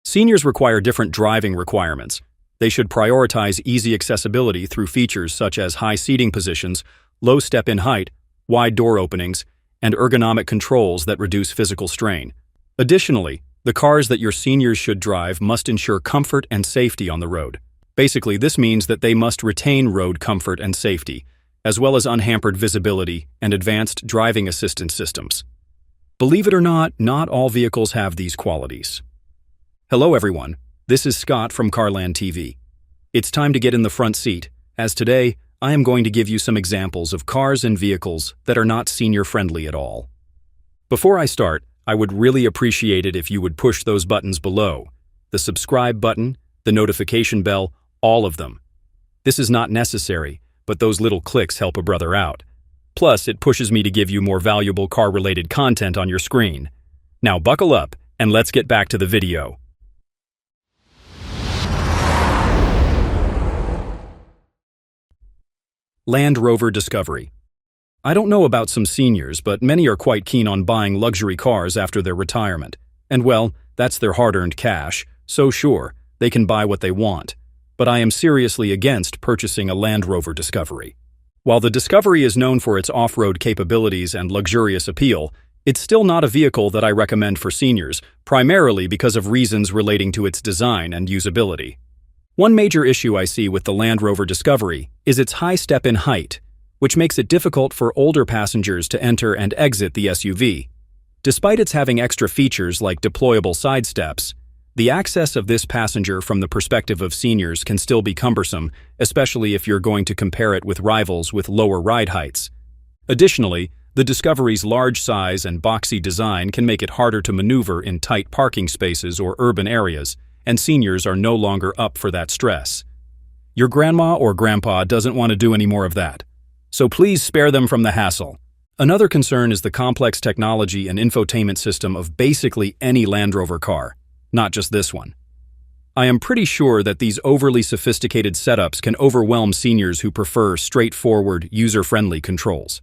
Seniors require different driving requirements. They should prioritize easy accessibility through features such as high seating positions, low step-in height, wide door openings, and ergonomic controls that reduce physical strain. Additionally, the cars that your seniors should drive must ensure comfort and safety on the road. Basically, this means that they must retain road comfort and safety, as well as unhampered visibility and advanced driving assistance systems. Believe it or not all vehicles have these qualities. Hello everyone, this is Scott from Carland TV. It's time to get in the front seat, as today I am going to give you some examples of cars and vehicles that are not senior-friendly at all. Before I start, I would really appreciate it if you would push those buttons below. The subscribe button, the notification bell, all of them. This is not necessary, but those little clicks help a brother out. Plus, it pushes me to give you more valuable car-related content on your screen. Now buckle up, and let's get back to the video. Land Rover Discovery. I don't know about some seniors, but many are quite keen on buying luxury cars after their retirement. And well, that's their hard-earned cash, so sure, they can buy what they want. But I am seriously against purchasing a Land Rover Discovery. While the Discovery is known for its off-road capabilities and luxurious appeal, it's still not a vehicle that I recommend for seniors, primarily because of reasons relating to its design and usability. One major issue I see with the Land Rover Discovery is its high step-in height, which makes it difficult for older passengers to enter and exit the SUV. Despite its having extra features like deployable side steps, the access of this passenger from the perspective of seniors can still be cumbersome, especially if you're going to compare it with rivals with lower ride heights. Additionally, the Discovery's large size and boxy design can make it harder to maneuver in tight parking spaces or urban areas, and seniors are no longer up for that stress. Your grandma or grandpa doesn't want to do any more of that, so please spare them from the hassle. Another concern is the complex technology and infotainment system of basically any Land Rover car, not just this one. I am pretty sure that these overly sophisticated setups can overwhelm seniors who prefer straightforward, user-friendly controls.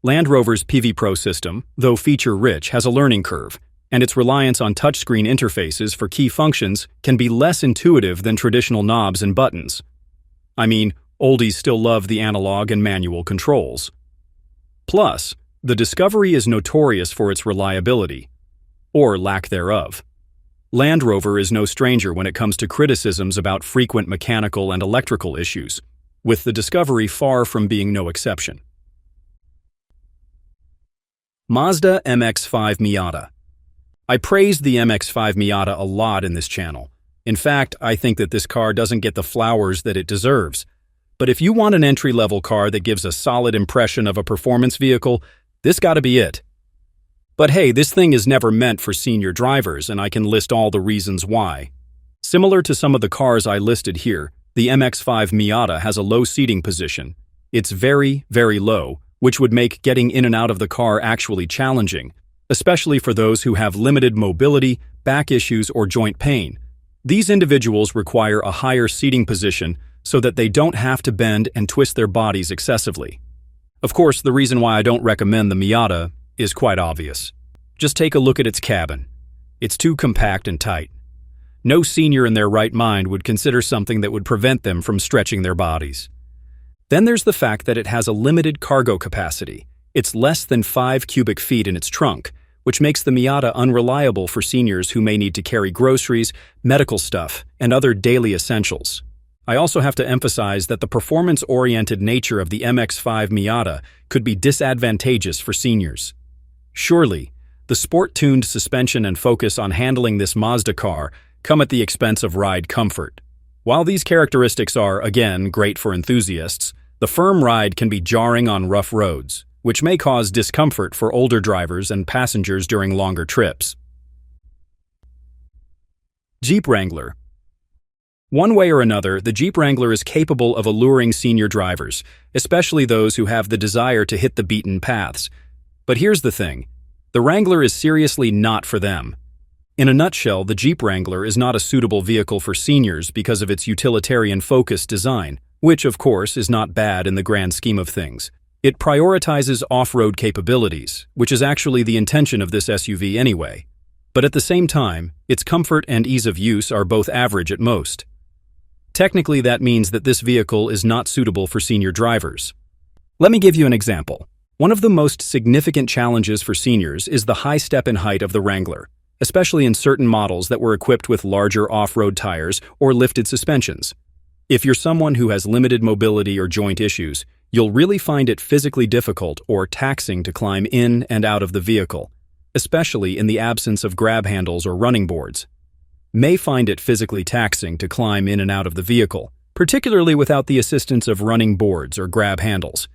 Land Rover's PV Pro system, though feature-rich, has a learning curve, and its reliance on touchscreen interfaces for key functions can be less intuitive than traditional knobs and buttons. I mean, oldies still love the analog and manual controls. Plus, the Discovery is notorious for its reliability, or lack thereof. Land Rover is no stranger when it comes to criticisms about frequent mechanical and electrical issues, with the Discovery far from being no exception. Mazda MX-5 Miata. I praised the MX-5 Miata a lot in this channel. In fact, I think that this car doesn't get the flowers that it deserves. But if you want an entry-level car that gives a solid impression of a performance vehicle, this gotta be it. But hey, this thing is never meant for senior drivers, and I can list all the reasons why. Similar to some of the cars I listed here, the MX-5 Miata has a low seating position. It's very, very low, which would make getting in and out of the car actually challenging, especially for those who have limited mobility, back issues, or joint pain. These individuals require a higher seating position so that they don't have to bend and twist their bodies excessively. Of course, the reason why I don't recommend the Miata is quite obvious. Just take a look at its cabin. It's too compact and tight. No senior in their right mind would consider something that would prevent them from stretching their bodies. Then there's the fact that it has a limited cargo capacity. It's less than 5 cubic feet in its trunk, which makes the Miata unreliable for seniors who may need to carry groceries, medical stuff, and other daily essentials. I also have to emphasize that the performance-oriented nature of the MX-5 Miata could be disadvantageous for seniors. Surely, the sport-tuned suspension and focus on handling this Mazda car come at the expense of ride comfort. While these characteristics are, again, great for enthusiasts, the firm ride can be jarring on rough roads, which may cause discomfort for older drivers and passengers during longer trips. Jeep Wrangler. One way or another, the Jeep Wrangler is capable of alluring senior drivers, especially those who have the desire to hit the beaten paths. But here's the thing. The Wrangler is seriously not for them. In a nutshell, the Jeep Wrangler is not a suitable vehicle for seniors because of its utilitarian-focused design, which, of course, is not bad in the grand scheme of things. It prioritizes off-road capabilities, which is actually the intention of this SUV anyway. But at the same time, its comfort and ease of use are both average at most. Technically, that means that this vehicle is not suitable for senior drivers. Let me give you an example. One of the most significant challenges for seniors is the high step-in height of the Wrangler, especially in certain models that were equipped with larger off-road tires or lifted suspensions. If you're someone who has limited mobility or joint issues, you'll really find it physically difficult or taxing to climb in and out of the vehicle, especially in the absence of grab handles or running boards. May find it physically taxing to climb in and out of the vehicle, particularly without the assistance of running boards or grab handles.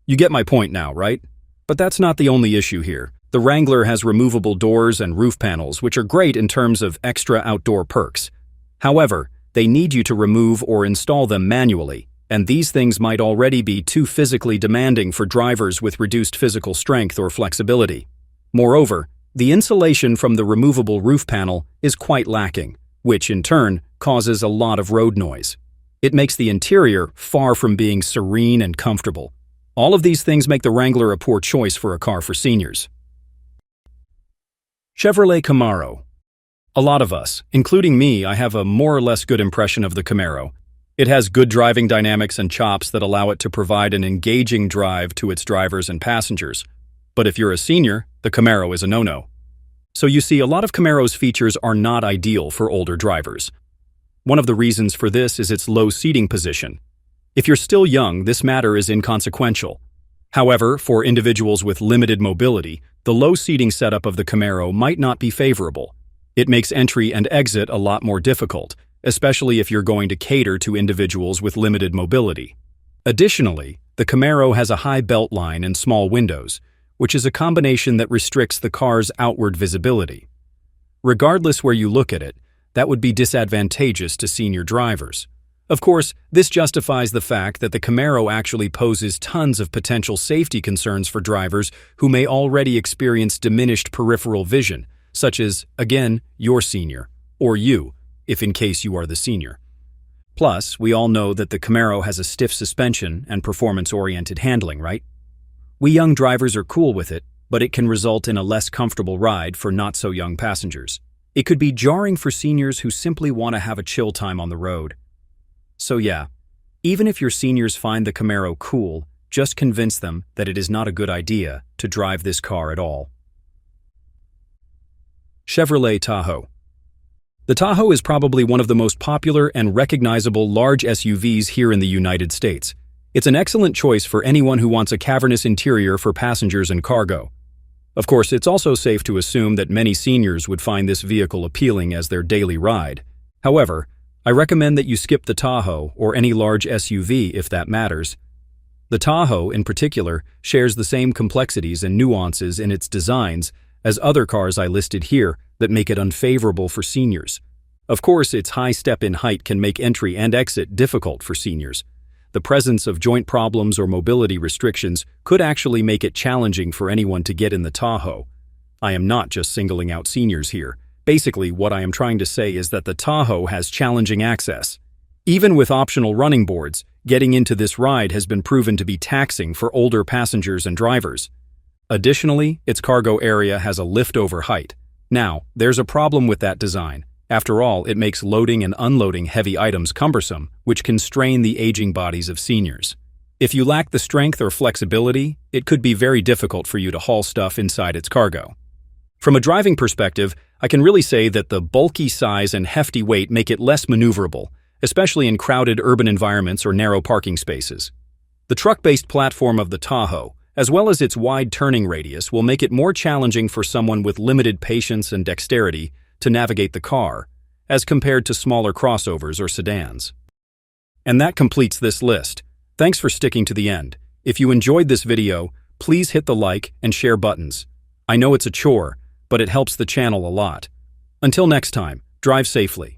You get my point now, right? But that's not the only issue here. The Wrangler has removable doors and roof panels, which are great in terms of extra outdoor perks. However, they need you to remove or install them manually, and these things might already be too physically demanding for drivers with reduced physical strength or flexibility. Moreover, the insulation from the removable roof panel is quite lacking, which in turn causes a lot of road noise. It makes the interior far from being serene and comfortable. All of these things make the Wrangler a poor choice for a car for seniors. Chevrolet Camaro. A lot of us, including me, I have a more or less good impression of the Camaro. It has good driving dynamics and chops that allow it to provide an engaging drive to its drivers and passengers. But if you're a senior, the Camaro is a no-no. So you see, a lot of Camaro's features are not ideal for older drivers. One of the reasons for this is its low seating position. If you're still young, this matter is inconsequential. However, for individuals with limited mobility, the low seating setup of the Camaro might not be favorable. It makes entry and exit a lot more difficult, especially if you're going to cater to individuals with limited mobility. Additionally, the Camaro has a high belt line and small windows, which is a combination that restricts the car's outward visibility. Regardless where you look at it, that would be disadvantageous to senior drivers. Of course, this justifies the fact that the Camaro actually poses tons of potential safety concerns for drivers who may already experience diminished peripheral vision, such as, again, your senior, or you, if in case you are the senior. Plus, we all know that the Camaro has a stiff suspension and performance-oriented handling, right? We young drivers are cool with it, but it can result in a less comfortable ride for not-so-young passengers. It could be jarring for seniors who simply want to have a chill time on the road. So yeah, even if your seniors find the Camaro cool, just convince them that it is not a good idea to drive this car at all. Chevrolet Tahoe. The Tahoe is probably one of the most popular and recognizable large SUVs here in the United States. It's an excellent choice for anyone who wants a cavernous interior for passengers and cargo. Of course, it's also safe to assume that many seniors would find this vehicle appealing as their daily ride. However, I recommend that you skip the Tahoe or any large SUV if that matters. The Tahoe, in particular, shares the same complexities and nuances in its designs as other cars I listed here that make it unfavorable for seniors. Of course, its high step-in height can make entry and exit difficult for seniors. The presence of joint problems or mobility restrictions could actually make it challenging for anyone to get in the Tahoe. I am not just singling out seniors here. Basically, what I am trying to say is that the Tahoe has challenging access. Even with optional running boards, getting into this ride has been proven to be taxing for older passengers and drivers. Additionally, its cargo area has a lift-over height. Now, there's a problem with that design. After all, it makes loading and unloading heavy items cumbersome, which can strain the aging bodies of seniors. If you lack the strength or flexibility, it could be very difficult for you to haul stuff inside its cargo. From a driving perspective, I can really say that the bulky size and hefty weight make it less maneuverable, especially in crowded urban environments or narrow parking spaces. The truck-based platform of the Tahoe, as well as its wide turning radius, will make it more challenging for someone with limited patience and dexterity to navigate the car, as compared to smaller crossovers or sedans. And that completes this list. Thanks for sticking to the end. If you enjoyed this video, please hit the like and share buttons. I know it's a chore, but it helps the channel a lot. Until next time, drive safely.